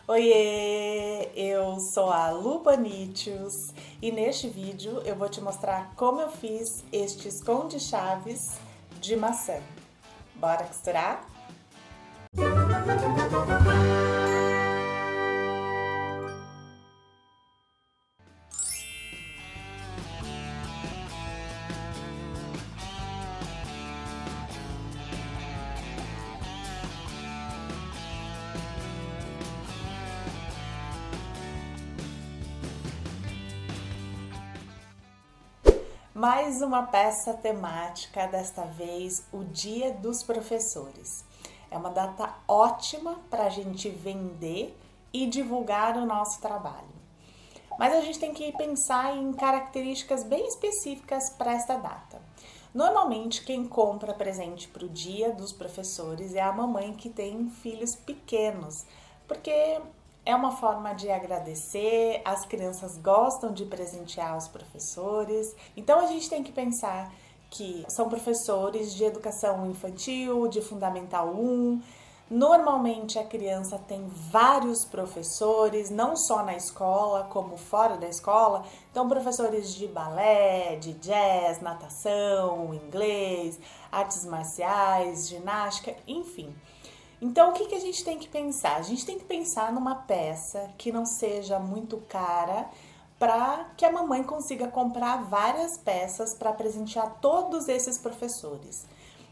Oiê, eu sou a Lu Bonitius e neste vídeo eu vou te mostrar como eu fiz este esconde-chaves de maçã. Bora costurar? Mais uma peça temática, desta vez o Dia dos Professores. É uma data ótima para a gente vender e divulgar o nosso trabalho. Mas a gente tem que pensar em características bem específicas para esta data. Normalmente, quem compra presente para o Dia dos Professores é a mamãe que tem filhos pequenos, porque é uma forma de agradecer, as crianças gostam de presentear os professores. Então a gente tem que pensar que são professores de educação infantil, de Fundamental 1. Normalmente a criança tem vários professores, não só na escola, como fora da escola. Então, professores de balé, de jazz, natação, inglês, artes marciais, ginástica, enfim. Então, o que a gente tem que pensar? A gente tem que pensar numa peça que não seja muito cara, para que a mamãe consiga comprar várias peças para presentear todos esses professores.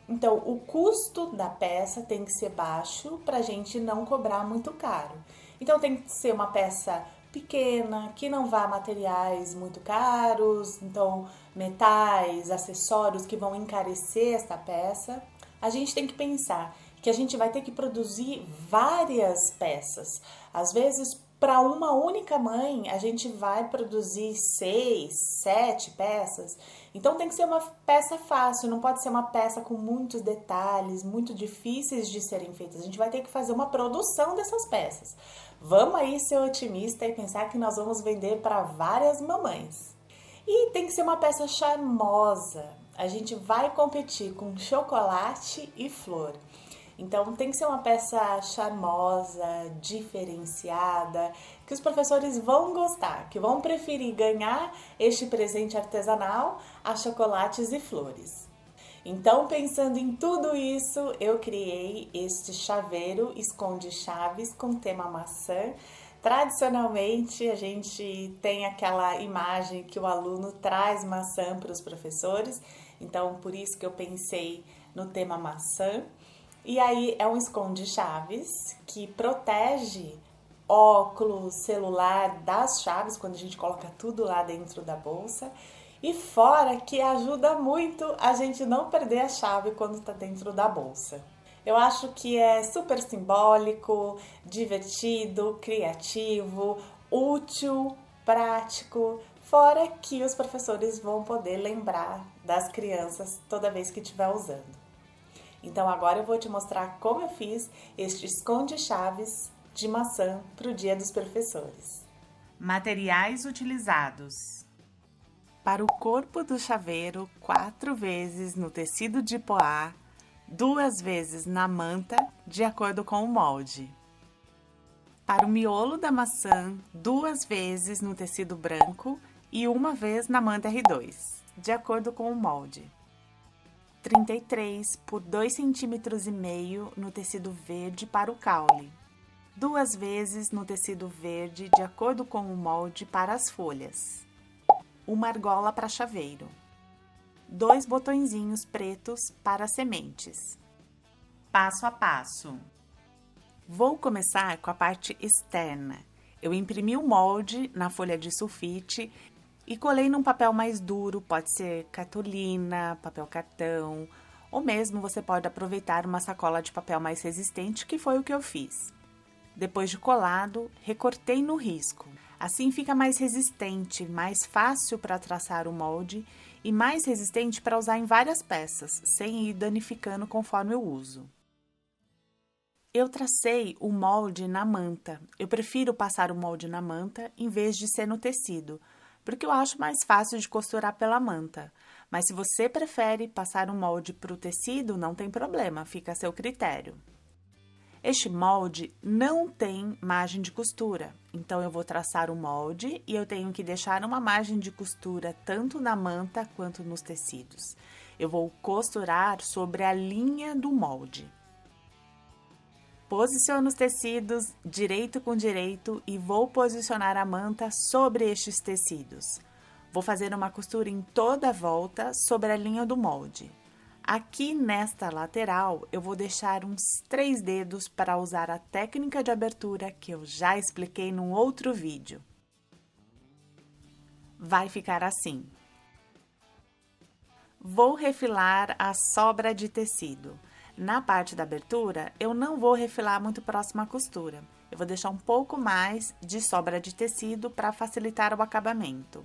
Então, o custo da peça tem que ser baixo para a gente não cobrar muito caro. Então, tem que ser uma peça pequena, que não vá materiais muito caros, então metais, acessórios que vão encarecer essa peça. A gente tem que pensar que a gente vai ter que produzir várias peças. Às vezes, para uma única mãe, a gente vai produzir 6, 7 peças. Então tem que ser uma peça fácil, não pode ser uma peça com muitos detalhes, muito difíceis de serem feitas. A gente vai ter que fazer uma produção dessas peças. Vamos aí ser otimista e pensar que nós vamos vender para várias mamães. E tem que ser uma peça charmosa. A gente vai competir com chocolate e flor. Então tem que ser uma peça charmosa, diferenciada, que os professores vão gostar, que vão preferir ganhar este presente artesanal a chocolates e flores. Então, pensando em tudo isso, eu criei este chaveiro esconde-chaves com tema maçã. Tradicionalmente, a gente tem aquela imagem que o aluno traz maçã para os professores, então por isso que eu pensei no tema maçã. E aí é um esconde-chaves que protege óculos, celular das chaves quando a gente coloca tudo lá dentro da bolsa. E fora que ajuda muito a gente não perder a chave quando está dentro da bolsa. Eu acho que é super simbólico, divertido, criativo, útil, prático. Fora que os professores vão poder lembrar das crianças toda vez que estiver usando. Então agora eu vou te mostrar como eu fiz este esconde-chaves de maçã para o Dia dos Professores. Materiais utilizados: para o corpo do chaveiro, 4 vezes no tecido de poá, 2 vezes na manta, de acordo com o molde. Para o miolo da maçã, 2 vezes no tecido branco e 1 vez na manta R2, de acordo com o molde. 33 por 2,5 cm no tecido verde para o caule. 2 vezes no tecido verde, de acordo com o molde para as folhas. Uma argola para chaveiro. 2 botõezinhos pretos para sementes. Passo a passo. Vou começar com a parte externa. Eu imprimi o molde na folha de sulfite e colei num papel mais duro, pode ser cartolina, papel cartão, ou mesmo você pode aproveitar uma sacola de papel mais resistente, que foi o que eu fiz. Depois de colado, recortei no risco. Assim fica mais resistente, mais fácil para traçar o molde e mais resistente para usar em várias peças, sem ir danificando conforme eu uso. Eu tracei o molde na manta. Eu prefiro passar o molde na manta em vez de ser no tecido, porque eu acho mais fácil de costurar pela manta. Mas se você prefere passar o molde para o tecido, não tem problema, fica a seu critério. Este molde não tem margem de costura, então eu vou traçar o molde e eu tenho que deixar uma margem de costura tanto na manta quanto nos tecidos. Eu vou costurar sobre a linha do molde. Posiciono os tecidos direito com direito e vou posicionar a manta sobre estes tecidos. Vou fazer uma costura em toda a volta sobre a linha do molde. Aqui nesta lateral, eu vou deixar uns 3 dedos para usar a técnica de abertura que eu já expliquei num outro vídeo. Vai ficar assim. Vou refilar a sobra de tecido. Na parte da abertura, eu não vou refilar muito próximo à costura. Eu vou deixar um pouco mais de sobra de tecido para facilitar o acabamento.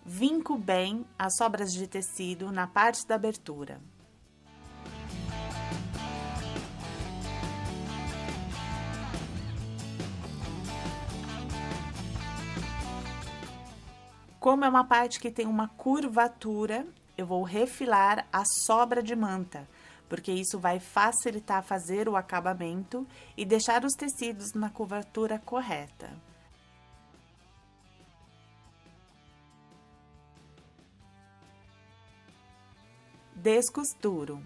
Vinco bem as sobras de tecido na parte da abertura. Como é uma parte que tem uma curvatura, eu vou refilar a sobra de manta, porque isso vai facilitar fazer o acabamento e deixar os tecidos na curvatura correta. Descosturo.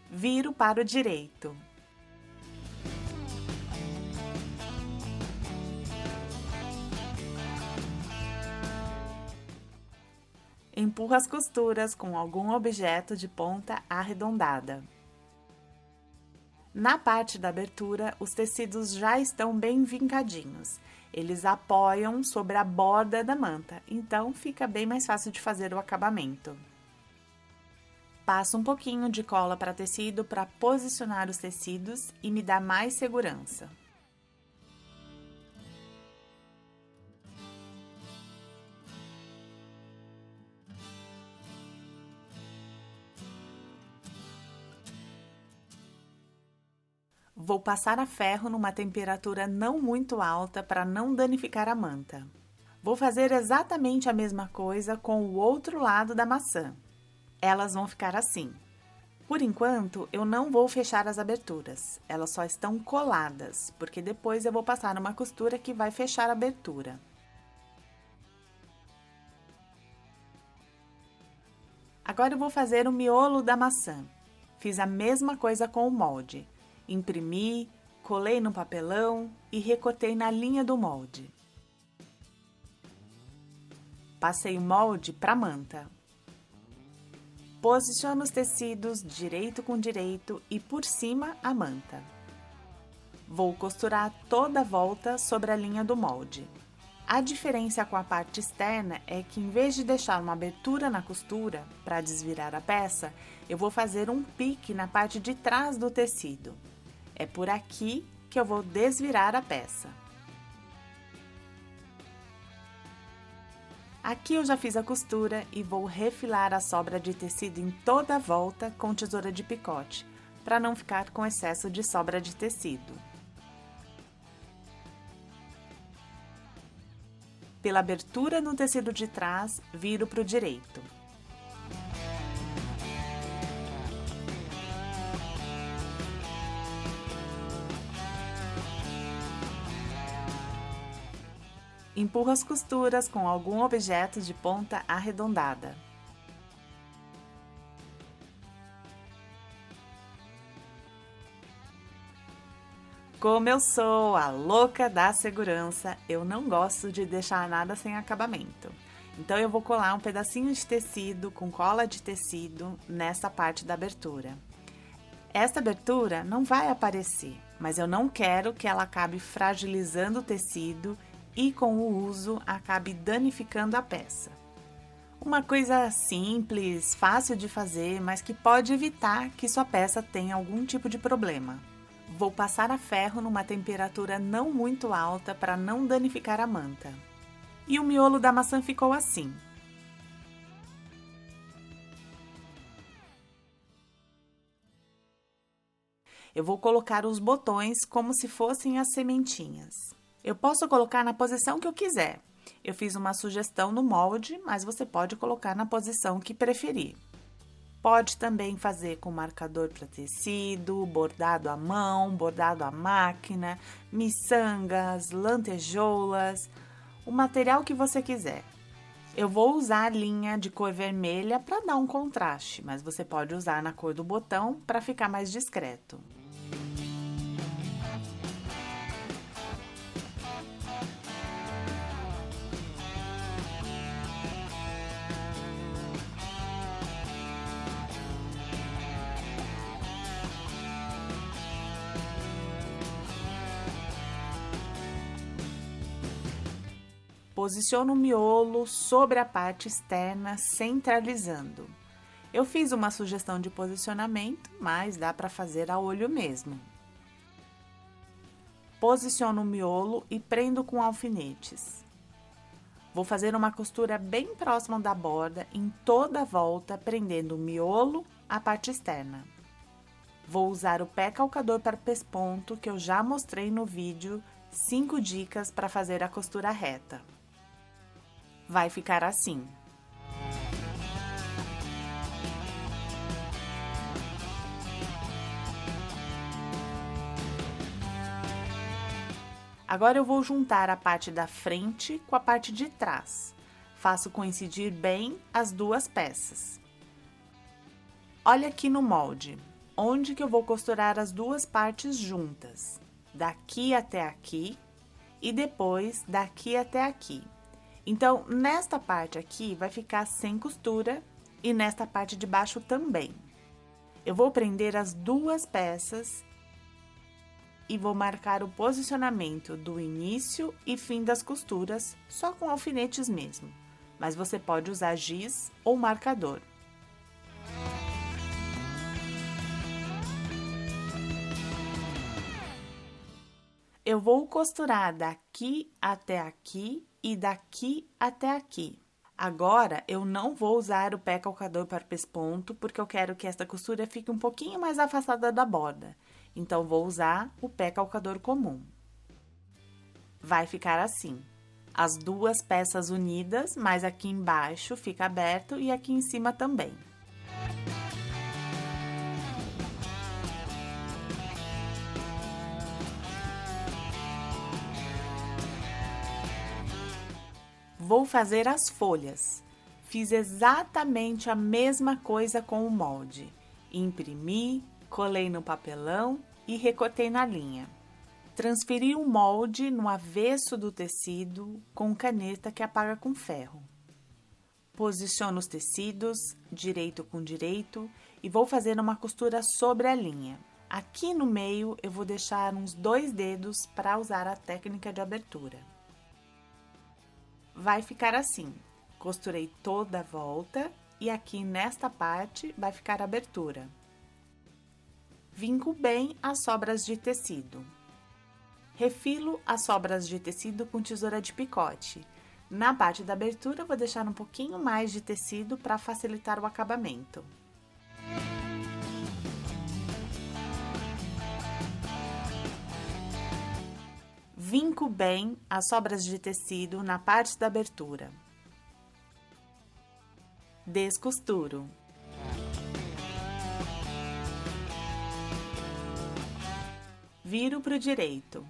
Viro para o direito. Empurro as costuras com algum objeto de ponta arredondada. Na parte da abertura, os tecidos já estão bem vincadinhos. Eles apoiam sobre a borda da manta, então fica bem mais fácil de fazer o acabamento. Passo um pouquinho de cola para tecido para posicionar os tecidos e me dar mais segurança. Vou passar a ferro numa temperatura não muito alta para não danificar a manta. Vou fazer exatamente a mesma coisa com o outro lado da maçã. Elas vão ficar assim. Por enquanto, eu não vou fechar as aberturas. Elas só estão coladas, porque depois eu vou passar uma costura que vai fechar a abertura. Agora eu vou fazer o miolo da maçã. Fiz a mesma coisa com o molde. Imprimi, colei no papelão e recortei na linha do molde. Passei o molde para a manta. Posiciono os tecidos direito com direito e por cima a manta. Vou costurar toda a volta sobre a linha do molde. A diferença com a parte externa é que, em vez de deixar uma abertura na costura para desvirar a peça, eu vou fazer um pique na parte de trás do tecido. É por aqui que eu vou desvirar a peça. Aqui eu já fiz a costura e vou refilar a sobra de tecido em toda a volta com tesoura de picote, para não ficar com excesso de sobra de tecido. Pela abertura no tecido de trás, viro para o direito. Empurro as costuras com algum objeto de ponta arredondada. Como eu sou a louca da segurança, eu não gosto de deixar nada sem acabamento. Então, eu vou colar um pedacinho de tecido com cola de tecido nessa parte da abertura. Esta abertura não vai aparecer, mas eu não quero que ela acabe fragilizando o tecido e, com o uso, acabe danificando a peça. Uma coisa simples, fácil de fazer, mas que pode evitar que sua peça tenha algum tipo de problema. Vou passar a ferro numa temperatura não muito alta para não danificar a manta. E o miolo da maçã ficou assim. Eu vou colocar os botões como se fossem as sementinhas. Eu posso colocar na posição que eu quiser. Eu fiz uma sugestão no molde, mas você pode colocar na posição que preferir. Pode também fazer com marcador para tecido, bordado à mão, bordado à máquina, miçangas, lantejoulas, o material que você quiser. Eu vou usar a linha de cor vermelha para dar um contraste, mas você pode usar na cor do botão para ficar mais discreto. Posiciono o miolo sobre a parte externa, centralizando. Eu fiz uma sugestão de posicionamento, mas dá para fazer a olho mesmo. Posiciono o miolo e prendo com alfinetes. Vou fazer uma costura bem próxima da borda em toda a volta, prendendo o miolo à parte externa. Vou usar o pé calcador para pesponto que eu já mostrei no vídeo 5 dicas para fazer a costura reta. Vai ficar assim. Agora eu vou juntar a parte da frente com a parte de trás. Faço coincidir bem as duas peças. Olha aqui no molde, onde que eu vou costurar as duas partes juntas. Daqui até aqui e depois daqui até aqui. Então, nesta parte aqui vai ficar sem costura e nesta parte de baixo também. Eu vou prender as duas peças e vou marcar o posicionamento do início e fim das costuras só com alfinetes mesmo, mas você pode usar giz ou marcador. Eu vou costurar daqui até aqui e daqui até aqui. Agora, eu não vou usar o pé calcador para pesponto, porque eu quero que esta costura fique um pouquinho mais afastada da borda. Então, vou usar o pé calcador comum. Vai ficar assim. As duas peças unidas, mas aqui embaixo fica aberto e aqui em cima também. Vou fazer as folhas. Fiz exatamente a mesma coisa com o molde. Imprimi, colei no papelão e recortei na linha. Transferi o molde no avesso do tecido com caneta que apaga com ferro. Posiciono os tecidos, direito com direito, e vou fazer uma costura sobre a linha. Aqui no meio eu vou deixar uns 2 dedos para usar a técnica de abertura. Vai ficar assim, costurei toda a volta e aqui nesta parte vai ficar a abertura. Vinco bem as sobras de tecido. Refilo as sobras de tecido com tesoura de picote. Na parte da abertura, eu vou deixar um pouquinho mais de tecido para facilitar o acabamento. Vinco bem as sobras de tecido na parte da abertura. Descosturo. Viro para o direito.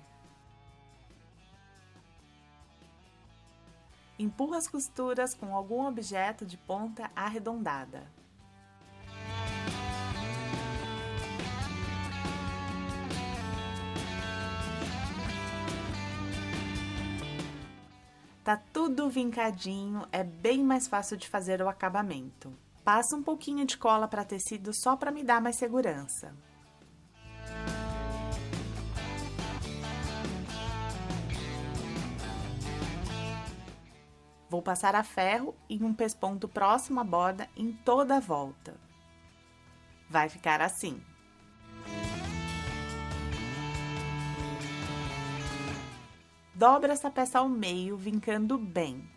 Empurro as costuras com algum objeto de ponta arredondada. Tá tudo vincadinho, é bem mais fácil de fazer o acabamento. Passo um pouquinho de cola para tecido só para me dar mais segurança. Vou passar a ferro em um pesponto próximo à borda em toda a volta. Vai ficar assim. Dobra essa peça ao meio, vincando bem.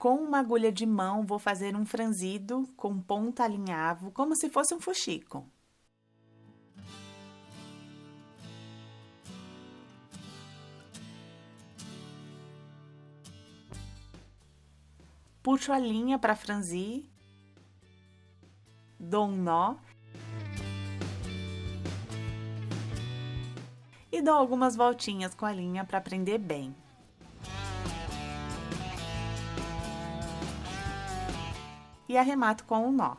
Com uma agulha de mão, vou fazer um franzido com ponta alinhavo, como se fosse um fuxico. Puxo a linha para franzir, dou um nó e dou algumas voltinhas com a linha para prender bem. E arremato com um nó.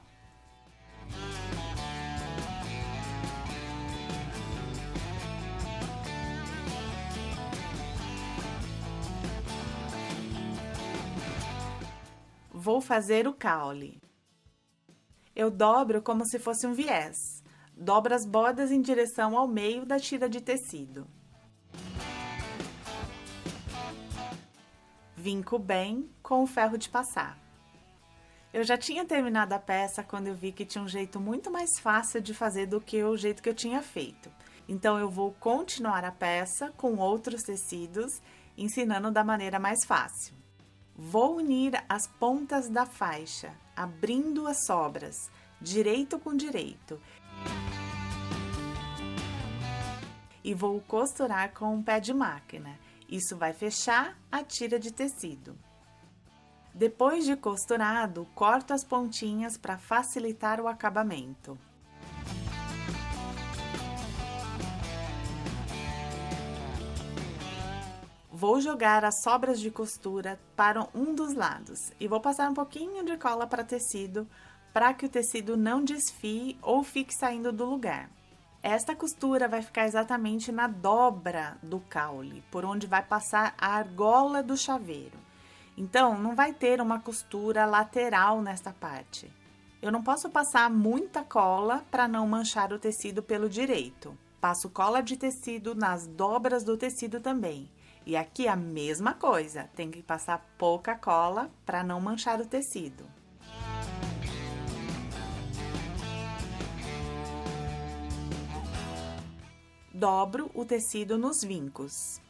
Vou fazer o caule. Eu dobro como se fosse um viés. Dobro as bordas em direção ao meio da tira de tecido. Vinco bem com o ferro de passar. Eu já tinha terminado a peça quando eu vi que tinha um jeito muito mais fácil de fazer do que o jeito que eu tinha feito. Então, eu vou continuar a peça com outros tecidos, ensinando da maneira mais fácil. Vou unir as pontas da faixa, abrindo as sobras, direito com direito. E vou costurar com um pé de máquina. Isso vai fechar a tira de tecido. Depois de costurado, corto as pontinhas para facilitar o acabamento. Vou jogar as sobras de costura para um dos lados e vou passar um pouquinho de cola para tecido para que o tecido não desfie ou fique saindo do lugar. Esta costura vai ficar exatamente na dobra do caule, por onde vai passar a argola do chaveiro. Então, não vai ter uma costura lateral nesta parte. Eu não posso passar muita cola para não manchar o tecido pelo direito. Passo cola de tecido nas dobras do tecido também. E aqui a mesma coisa, tem que passar pouca cola para não manchar o tecido. Dobro o tecido nos vincos.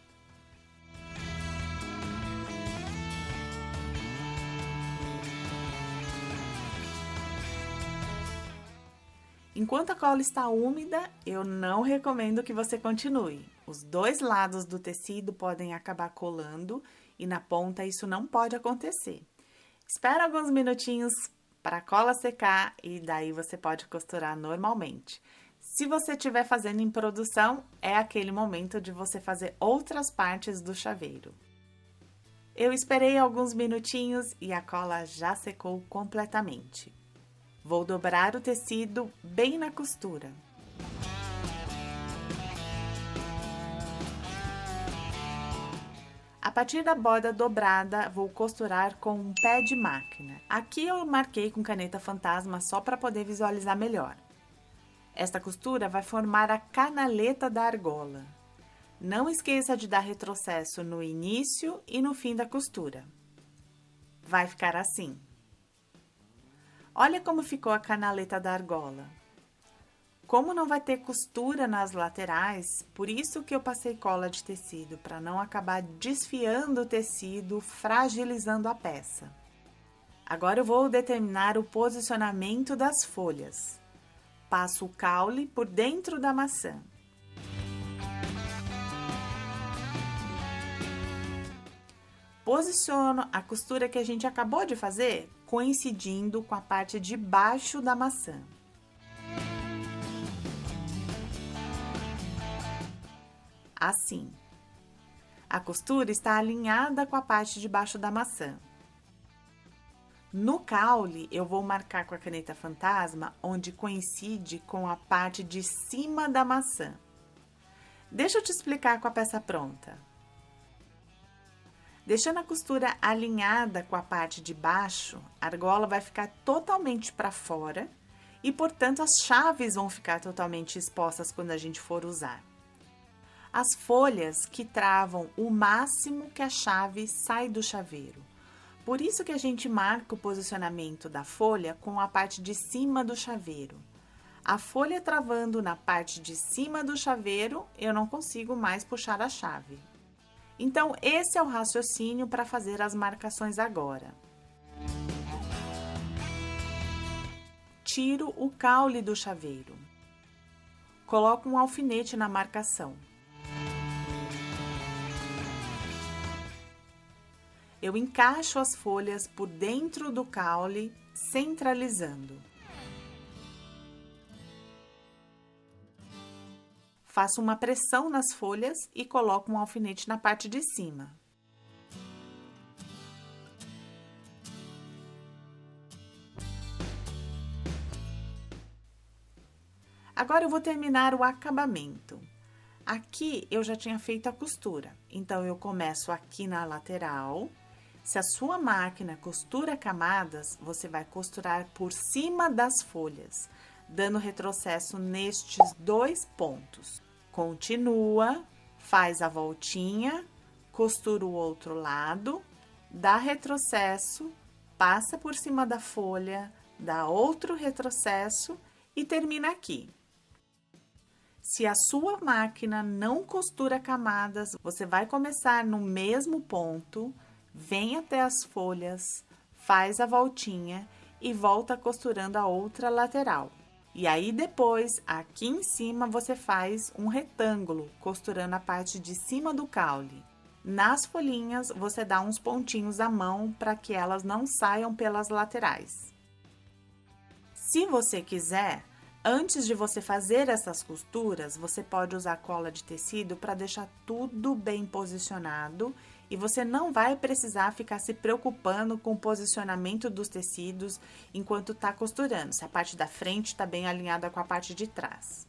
Enquanto a cola está úmida, eu não recomendo que você continue. Os dois lados do tecido podem acabar colando e na ponta isso não pode acontecer. Espera alguns minutinhos para a cola secar e daí você pode costurar normalmente. Se você estiver fazendo em produção, é aquele momento de você fazer outras partes do chaveiro. Eu esperei alguns minutinhos e a cola já secou completamente. Vou dobrar o tecido bem na costura. A partir da borda dobrada, vou costurar com um pé de máquina. Aqui eu marquei com caneta fantasma só para poder visualizar melhor. Esta costura vai formar a canaleta da argola. Não esqueça de dar retrocesso no início e no fim da costura. Vai ficar assim. Olha como ficou a canaleta da argola. Como não vai ter costura nas laterais, por isso que eu passei cola de tecido, para não acabar desfiando o tecido, fragilizando a peça. Agora eu vou determinar o posicionamento das folhas. Passo o caule por dentro da maçã. Posiciono a costura que a gente acabou de fazer, coincidindo com a parte de baixo da maçã. Assim. A costura está alinhada com a parte de baixo da maçã. No caule, eu vou marcar com a caneta fantasma onde coincide com a parte de cima da maçã. Deixa eu te explicar com a peça pronta. Deixando a costura alinhada com a parte de baixo, a argola vai ficar totalmente para fora e, portanto, as chaves vão ficar totalmente expostas quando a gente for usar. As folhas que travam o máximo que a chave sai do chaveiro. Por isso que a gente marca o posicionamento da folha com a parte de cima do chaveiro. A folha travando na parte de cima do chaveiro, eu não consigo mais puxar a chave. Então, esse é o raciocínio para fazer as marcações agora. tiro o caule do chaveiro. Coloco um alfinete na marcação. Eu encaixo as folhas por dentro do caule, centralizando. Faço uma pressão nas folhas e coloco um alfinete na parte de cima. Agora eu vou terminar o acabamento. Aqui eu já tinha feito a costura, então eu começo aqui na lateral. Se a sua máquina costura camadas, você vai costurar por cima das folhas, dando retrocesso nestes 2 pontos. Continua, faz a voltinha, costura o outro lado, dá retrocesso, passa por cima da folha, dá outro retrocesso e termina aqui. Se a sua máquina não costura camadas, você vai começar no mesmo ponto, vem até as folhas, faz a voltinha e volta costurando a outra lateral. E aí depois, aqui em cima, você faz um retângulo, costurando a parte de cima do caule. Nas folhinhas, você dá uns pontinhos à mão para que elas não saiam pelas laterais. Se você quiser, antes de você fazer essas costuras, você pode usar cola de tecido para deixar tudo bem posicionado e você não vai precisar ficar se preocupando com o posicionamento dos tecidos enquanto está costurando, se a parte da frente está bem alinhada com a parte de trás.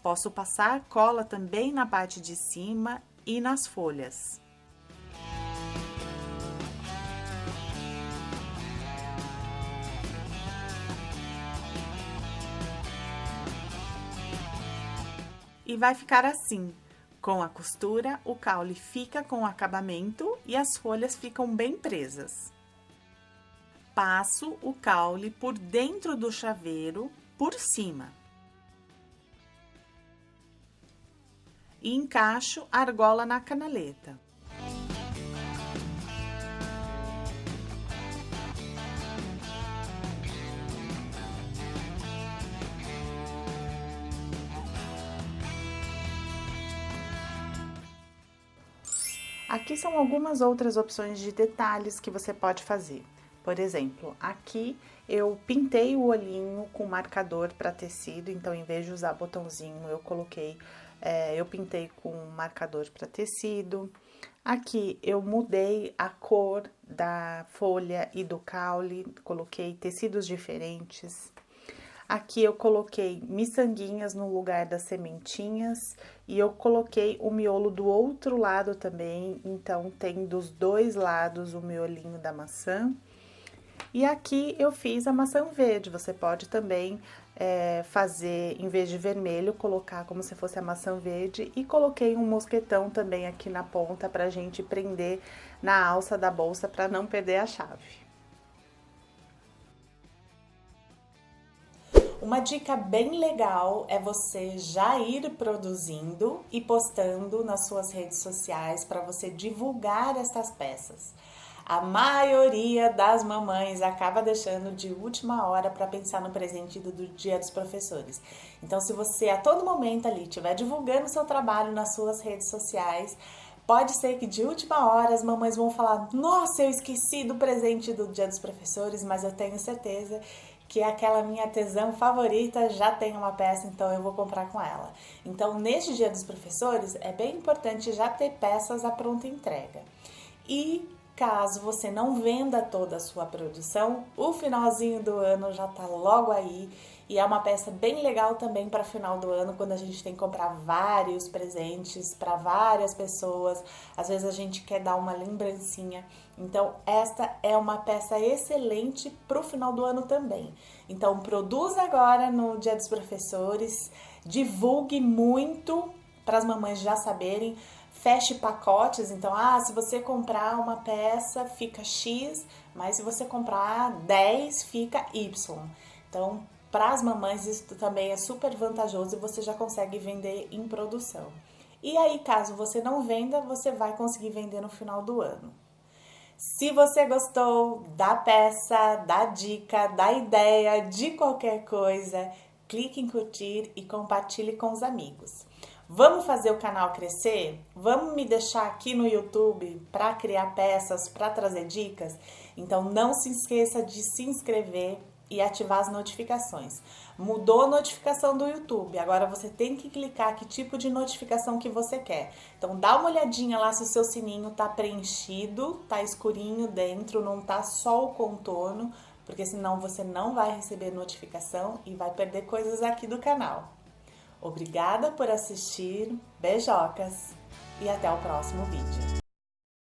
Posso passar cola também na parte de cima e nas folhas. E vai ficar assim, com a costura, o caule fica com o acabamento e as folhas ficam bem presas. Passo o caule por dentro do chaveiro, por cima. E encaixo a argola na canaleta. Aqui são algumas outras opções de detalhes que você pode fazer. Por exemplo, aqui eu pintei o olhinho com marcador para tecido, então em vez de usar botãozinho, eu pintei com marcador para tecido. Aqui eu mudei a cor da folha e do caule, coloquei tecidos diferentes. Aqui eu coloquei miçanguinhas no lugar das sementinhas e eu coloquei o miolo do outro lado também, então tem dos 2 lados o miolinho da maçã. E aqui eu fiz a maçã verde, você pode também fazer, em vez de vermelho, colocar como se fosse a maçã verde. E coloquei um mosquetão também aqui na ponta pra gente prender na alça da bolsa para não perder a chave. Uma dica bem legal é você já ir produzindo e postando nas suas redes sociais para você divulgar essas peças. A maioria das mamães acaba deixando de última hora para pensar no presente do Dia dos Professores. Então, se você a todo momento ali estiver divulgando seu trabalho nas suas redes sociais, pode ser que de última hora as mamães vão falar: nossa, eu esqueci do presente do Dia dos Professores, mas eu tenho certeza que aquela minha artesã favorita já tem uma peça, então eu vou comprar com ela. Então, neste Dia dos Professores, é bem importante já ter peças à pronta entrega. E caso você não venda toda a sua produção, o finalzinho do ano já tá logo aí. E é uma peça bem legal também para final do ano, quando a gente tem que comprar vários presentes para várias pessoas. Às vezes a gente quer dar uma lembrancinha. Então, esta é uma peça excelente para o final do ano também. Então, produza agora no Dia dos Professores, divulgue muito para as mamães já saberem. Feche pacotes, então, se você comprar uma peça, fica X, mas se você comprar 10, fica Y. Então, para as mamães, isso também é super vantajoso e você já consegue vender em produção. E aí, caso você não venda, você vai conseguir vender no final do ano. Se você gostou da peça, da dica, da ideia, de qualquer coisa, clique em curtir e compartilhe com os amigos. Vamos fazer o canal crescer? Vamos me deixar aqui no YouTube para criar peças, para trazer dicas? Então não se esqueça de se inscrever e ativar as notificações. Mudou a notificação do YouTube, agora você tem que clicar que tipo de notificação que você quer. Então dá uma olhadinha lá se o seu sininho tá preenchido, tá escurinho dentro, não tá só o contorno, porque senão você não vai receber notificação e vai perder coisas aqui do canal. Obrigada por assistir, beijocas e até o próximo vídeo.